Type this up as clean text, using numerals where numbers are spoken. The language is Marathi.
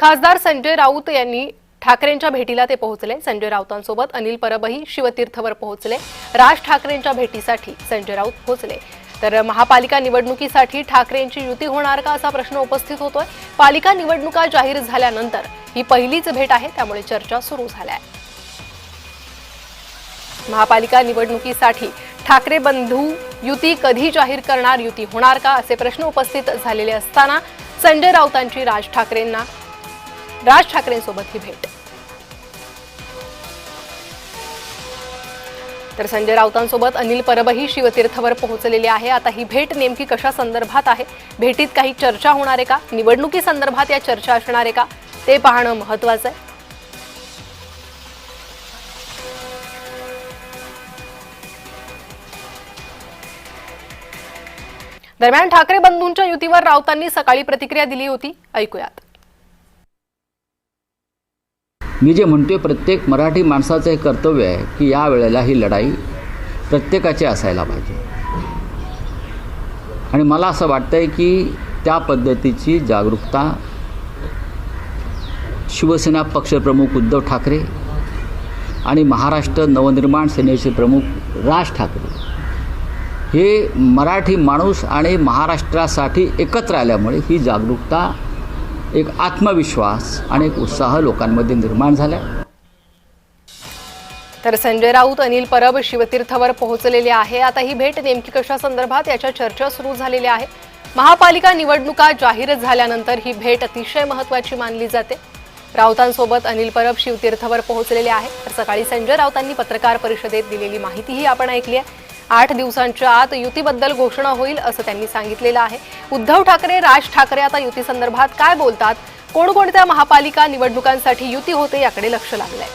खासदार संजय राऊत यांनी ठाकरेंच्या भेटीला ते पोहोचले। संजय राऊतांसोबत अनिल परबही शिवतीर्थवर पोहोचले। राज ठाकरेंच्या भेटीसाठी संजय राऊत पोहोचले। तर महापालिका निवडणुकीसाठी ठाकरेंची युती होणार का असा प्रश्न उपस्थित होतोय। पालिका निवडणुका जाहीर झाल्यानंतर ही पहिलीच भेट आहे, त्यामुळे चर्चा सुरू झाल्या आहे। महापालिका निवडणुकीसाठी ठाकरे बंधू युती कधी जाहीर करणार, युती होणार का असे प्रश्न उपस्थित झालेले असताना संजय राऊतांची राज ठाकरेंसोबत ही भेट। तर संजय राऊतांसोबत अनिल परबही शिवतीर्थवर पोहोचलेले आहे। आता ही भेट नेमकी कशा संदर्भात आहे, भेटीत काही चर्चा होणार आहे का, निवडणुकी संदर्भात या चर्चा असणार आहे का, ते पाहणं महत्त्वाचं आहे। दरम्यान ठाकरे बंधूंच्या युतीवर राऊतांनी सकाळी प्रतिक्रिया दिली होती, ऐकूयात। मी जे म्हणतोय, प्रत्येक मराठी माणसाचं हे कर्तव्य आहे की या वेळेला ही लढाई प्रत्येकाची असायला पाहिजे। आणि मला असं वाटतंय की त्या पद्धतीची जागरूकता शिवसेना पक्षप्रमुख उद्धव ठाकरे आणि महाराष्ट्र नवनिर्माण सेनेचे प्रमुख राज ठाकरे हे मराठी माणूस आणि महाराष्ट्रासाठी एकत्र आल्यामुळे ही जागरूकता, एक आत्मविश्वास आणि एक उत्साह लोकांमध्ये निर्माण झाला। तर संजय राऊत अनिल परब शिवतीर्थवर पोहोचलेले आहे। आता ही भेट नेमकी कशा संदर्भात याच्या चर्चा सुरू झालेल्या आहे। महापालिका निवडणुका जाहीर झाल्यानंतर ही भेट अतिशय महत्त्वाची मानली जाते। राऊतांसोबत अनिल परब शिवतीर्थवर पोहोचलेले आहे। तर सकाळी संजय राऊतांनी पत्रकार परिषदेत दिलेली माहितीही आपण ऐकली आहे। 8 दिवसांच्या आत युतीबद्दल घोषणा होईल असं त्यांनी सांगितलेलं आहे। उद्धव ठाकरे, राज ठाकरे आता युती संदर्भात काय बोलतात, कोणकोणत्या महापालिका निवडणुकांसाठी युती होते याकडे लक्ष लागलंय।